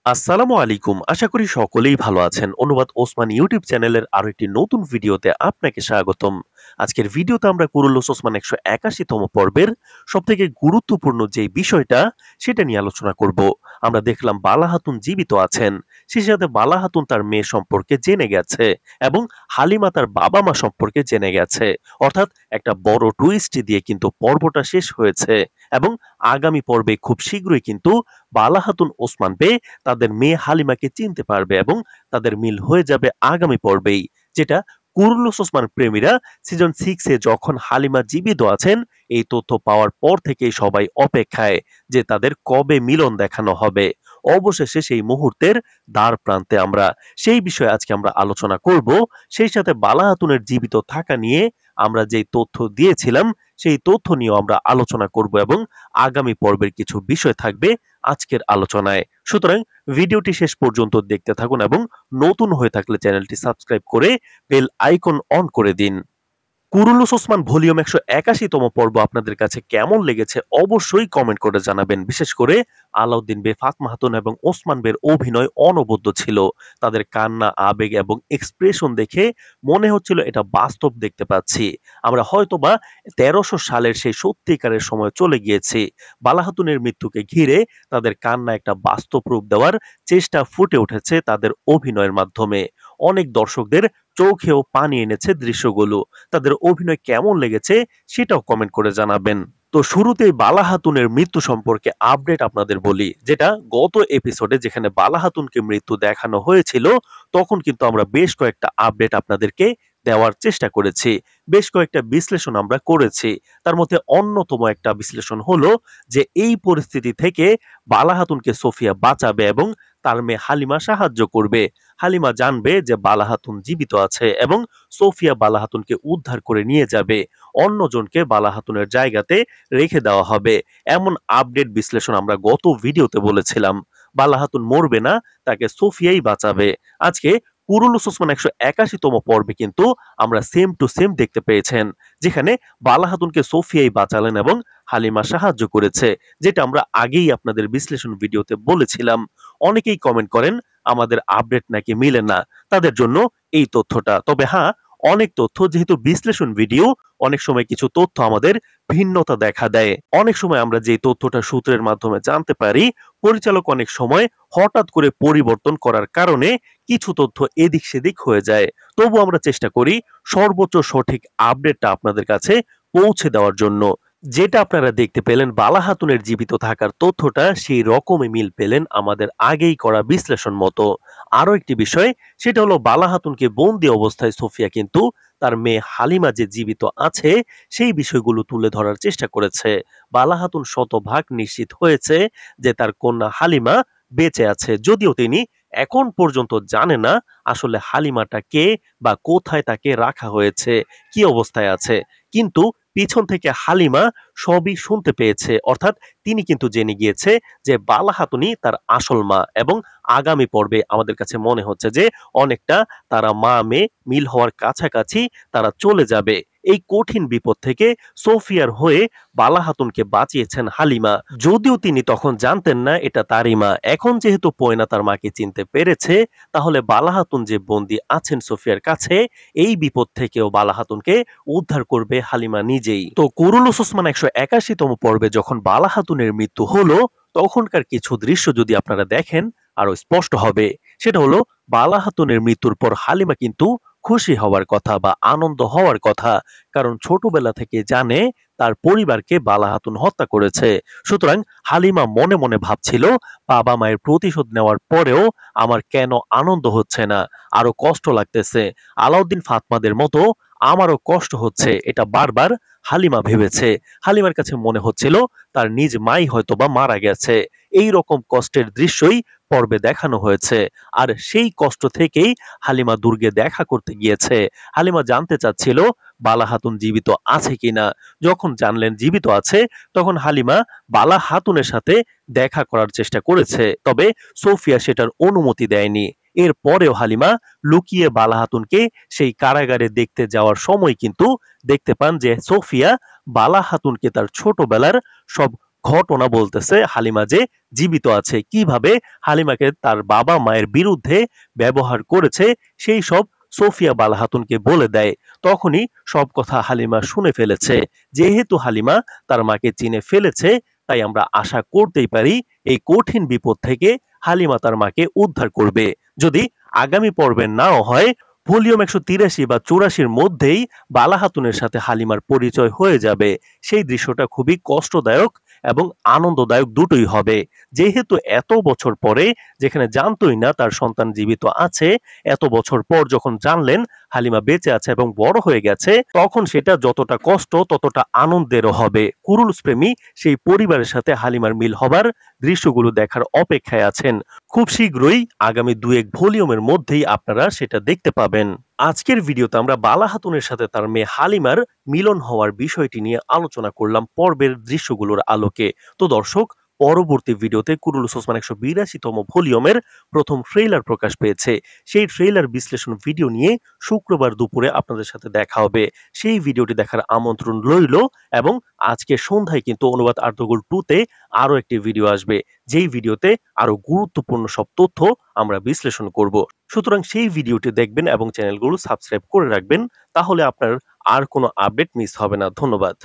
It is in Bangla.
আসসালামু আলাইকুম। আশা করি সকলেই ভালো আছেন। অনুবাদ ওসমান ইউটিউব চ্যানেলের আরো একটি নতুন ভিডিওতে আপনাকে স্বাগতম। আজকের ভিডিওতে আমরা কুরুলুস ওসমান ১৮০তম পর্বের সবথেকে গুরুত্বপূর্ণ যেই বিষয়টা সেটা নিয়ে আলোচনা করব। আমরা দেখলাম বালা হাতুন জীবিত আছেন। সেই সাথে বালা হাতুন তার মেয়ে সম্পর্কে জেনে গেছে এবং হালিমা তার বাবা-মা সম্পর্কে জেনে গেছে। অর্থাৎ একটা বড় টুইস্ট দিয়ে কিন্তু পর্বটা শেষ হয়েছে এবং আগামী পর্বে খুব শীঘ্রই কিন্তু বালা হাতুন ওসমান বে তাদের মেয়ে হালিমাকে চিনতে পারবে এবং তাদের মিল হয়ে যাবে আগামী পর্বেই, যেটা কুরুলুস ওসমান প্রেমীরা সিজন 6 এ যখন হালিমা জীবিত আছেন এই তথ্য পাওয়ার পর থেকেই সবাই অপেক্ষায় যে তাদের কবে মিলন দেখানো হবে। অবশেষে সেই মুহূর্তের দ্বার প্রান্তে আমরা সেই বিষয়ে আজকে আমরা আলোচনা করব। সেই সাথে বালা হাতুনের জীবিত থাকা নিয়ে আমরা যেই তথ্য দিয়েছিলাম সেই তথ্য নিয়েও আমরা আলোচনা করব এবং আগামী পর্বের কিছু বিষয় থাকবে আজকের আলোচনায়। সুতরাং ভিডিওটি শেষ পর্যন্ত দেখতে থাকুন এবং নতুন হয়ে থাকলে চ্যানেলটি সাবস্ক্রাইব করে বেল আইকন অন করে দিন। কুরুলুস ওসমান ভলিউম ১৮০তম পর্ব আপনাদের কাছে কেমন লেগেছে অবশ্যই কমেন্ট করে জানাবেন। বিশেষ করে আলাউদ্দিন বে, ফাতমা খাতুন এবং ওসমান বের অভিনয় অনবদ্য ছিল। তাদের কান্না, আবেগ এবং এক্সপ্রেশন দেখে মনে হচ্ছিল এটা বাস্তব দেখতে পাচ্ছি। আমরা হয়তোবা ১৩০০ সালের সেই সত্যিকারের সময় চলে গিয়েছি। বালা খাতুনের মৃত্যুকে ঘিরে তাদের কান্না একটা বাস্তব রূপ দেওয়ার চেষ্টা ফুটে উঠেছে তাদের অভিনয়ের মাধ্যমে। অনেক দর্শকদের চোখেও পানি এনেছে দৃশ্যগুলো। তাদের অভিনয় কেমন লেগেছে সেটাও কমেন্ট করে জানাবেন। তো শুরুতেই বালা হাতুনের মৃত্যু সম্পর্কে আপডেট আপনাদের বলি, যেটা গত এপিসোডে যেখানে বালা হাতুনকে মৃত্যু দেখানো হয়েছিল তখন কিন্তু আমরা বেশ কয়েকটা আপডেট আপনাদেরকে দেওয়ার চেষ্টা করেছি। বেশ কয়েকটা বিশ্লেষণ আমরা করেছি। তার মধ্যে অন্যতম একটা বিশ্লেষণ হলো যে এই পরিস্থিতি থেকে বালা হাতুনকে সোফিয়া বাঁচাবে এবং তার মেয়ে হালিমা সাহায্য করবে। হালিমা জানবে যে বালা হাতুন জীবিত আছে এবং সোফিয়া বালা হাতুনকে উদ্ধার করে নিয়ে যাবে। অন্যজনকে বালা হাতুনের জায়গাতে রেখে দেওয়া হবে। এমন আপডেট বিশ্লেষণ আমরা গত ভিডিওতে বলেছিলাম। বালা হাতুন মরবে না, তাকে সোফিয়াই বাঁচাবে। আজকে কুরুলুস ওসমান ১৮০তম পর্বে কিন্তু আমরা সেম টু সেম দেখতে পেয়েছেন, যেখানে বালা হাতুনকে সোফিয়াই বাঁচালেন এবং হালিমা সাহায্য করেছে, যেটা আমরা আগেই আপনাদের বিশ্লেষণ ভিডিওতে বলেছিলাম। অনেকেই কমেন্ট করেন আমাদের আপডেট নাকি মিলে না, তাদের জন্য এই তথ্যটা। তবে হ্যাঁ, অনেক তথ্য যেহেতু বিশ্লেষণ ভিডিও, অনেক সময় কিছু তথ্য আমাদের ভিন্নতা দেখা দেয়। অনেক সময় আমরা যে তথ্যটা সূত্রের মাধ্যমে জানতে পারি, পরিচালক অনেক সময় হঠাৎ করে পরিবর্তন করার কারণে কিছু তথ্য এদিক সেদিক হয়ে যায়। তবু আমরা চেষ্টা করি সর্বোচ্চ সঠিক আপডেটটা আপনাদের কাছে পৌঁছে দেওয়ার জন্য। যেটা আপনারা দেখতে পেলেন বালা হাতুনের জীবিত থাকার তথ্যটা সেই রকমই মিল পেলেন আমাদের আগেই করা বিশ্লেষণ মতো। আরো একটি বিষয়, সেটা হলো বালা হাতুনকে বন্দি অবস্থায় সোফিয়া কিন্তু তার মেয়ে হালিমা যে জীবিত আছে সেই বিষয়গুলো তুলে ধরার চেষ্টা করেছে। বালা হাতুন শতভাগ নিশ্চিত হয়েছে যে তার কন্যা হালিমা বেঁচে আছে, যদিও তিনি এখন পর্যন্ত জানে না আসলে হালিমাটা কে বা কোথায় তাকে রাখা হয়েছে, কি অবস্থায় আছে। কিন্তু পিছন থেকে হালিমা সবই শুনতে পেয়েছে, অর্থাৎ তিনি কিন্তু জেনে গিয়েছে যে বালা হাতুনই তার আসল মা এবং আগামী পর্বে আমাদের কাছে মনে হচ্ছে যে অনেকটা তারা মা মেয়ে মিল হওয়ার কাছাকাছি তারা চলে যাবে। এই কঠিন বিপদ থেকে সোফিয়ার হয়ে বালা হাতুনকে বাঁচিয়েছেন হালিমা, যদিও তিনি তখন জানতেন না এটা তারই মা। এখন যেহেতু পয়না তার মাকে চিনতে পেরেছে, তাহলে বালা হাতুন যে বন্দী আছেন সোফিয়ার কাছে, এই বিপদ থেকেও বালা হাতুনকে উদ্ধার করবে হালিমা নিজেই। তো কুরুলুস ওসমান ১৮০তম পর্বে যখন বালা হাতুনের মৃত্যু হলো তখনকার কিছু দৃশ্য যদি আপনারা দেখেন আরো স্পষ্ট হবে। সেটা হলো বালা হাতুনের মৃত্যুর পর হালিমা কিন্তু খুশি হওয়ার কথা বা আনন্দ হওয়ার কথা, কারণ ছোটবেলা থেকে জানে তার পরিবারকে বালা হাতুন হত্যা করেছে। সুতরাং হালিমা মনে মনে ভাবছিল বাবা মায়ের প্রতিশোধ নেওয়ার পরেও আমার কেন আনন্দ হচ্ছে না, আরো কষ্ট লাগতেছে। আলাউদ্দিন ফাতমাদের মতো আমারও কষ্ট হচ্ছে, এটা বারবার হালিমা ভেবেছে। হালিমার কাছে মনে হচ্ছিল তার নিজ মাই হয়তোবা মারা গেছে। এই রকম কষ্টের দৃশ্যই পর্বে দেখানো হয়েছে। আর সেই কষ্ট থেকেই হালিমা দুর্গে দেখা করতে গিয়েছে। হালিমা জানতে চাচ্ছিল বালা হাতুন জীবিত আছে কিনা। যখন জানলেন জীবিত আছে তখন হালিমা বালা হাতুনের সাথে দেখা করার চেষ্টা করেছে, তবে সোফিয়া সেটার অনুমতি দেয়নি। এর পরেও হালিমা লুকিয়ে বালা হাতুনকে সেই কারাগারে দেখতে যাওয়ার সময় কিন্তু দেখতে পান যে সোফিয়া বালা হাতুনকে তার ছোটবেলার সব ঘটনা বলতেছে হালিমা যে জীবিত আছে, কিভাবে হালিমাকে তার বাবা মায়ের বিরুদ্ধে ব্যবহার করেছে সেই সব সোফিয়া বালা হাতুনকে বলে দেয়। তখনই সব কথা হালিমা শুনে ফেলেছে। যেহেতু হালিমা তার মাকে চিনে ফেলেছে, তাই আমরা আশা করতেই পারি এই কঠিন বিপদ থেকে হালিমা তার মাকে উদ্ধার করবে। যদি আগামী পর্বে নাও হয়, ভলিউম ১৮৩ বা ৮৪ মধ্যেই বালা হাতুনের সাথে হালিমার পরিচয় হয়ে যাবে। সেই দৃশ্যটা খুবই কষ্টদায়ক এবং আনন্দদায়ক দুটোই হবে। যেহেতু এত বছর পরে, যেখানে জানতোই না তার সন্তান জীবিত আছে, এত বছর পর যখন জানলেন হালিমা বেঁচে আছে এবং বড় হয়ে গেছে, তখন সেটা যতটা কষ্ট ততটা আনন্দেরও হবে। কুরুলস প্রেমী সেই পরিবারের সাথে হালিমার মিল হবার দৃশ্যগুলো দেখার অপেক্ষায় আছেন। খুব শীঘ্রই আগামী ২-১ ভলিউমের মধ্যেই আপনারা সেটা দেখতে পাবেন। আজকের ভিডিওতে আমরা বালা হাতুনের সাথে তার মেয়ে হালিমার মিলন হওয়ার বিষয়টি নিয়ে আলোচনা করলাম পর্বের দৃশ্যগুলোর আলোকে। তো দর্শক, পরবর্তী ভিডিওতে কুরুলুস ওসমান ১৮২তম ভলিউমের প্রথম ট্রেইলার প্রকাশ পেয়েছে। সেই ট্রেইলার বিশ্লেষণ ভিডিও নিয়ে শুক্রবার দুপুরে আপনাদের সাথে দেখা হবে। সেই ভিডিওটি দেখার আমন্ত্রণ রইল এবং আজকে সন্ধ্যায় কিন্তু অনুবাদ আর্তগোল 2 তে আরো একটি ভিডিও আসবে। যেই ভিডিওতে আরো গুরুত্বপূর্ণ সব তথ্য আমরা বিশ্লেষণ করব। সুতরাং সেই ভিডিওটি দেখবেন এবং চ্যানেলগুলো সাবস্ক্রাইব করে রাখবেন। তাহলে আপনার আর কোনো আপডেট মিস হবে না। ধন্যবাদ।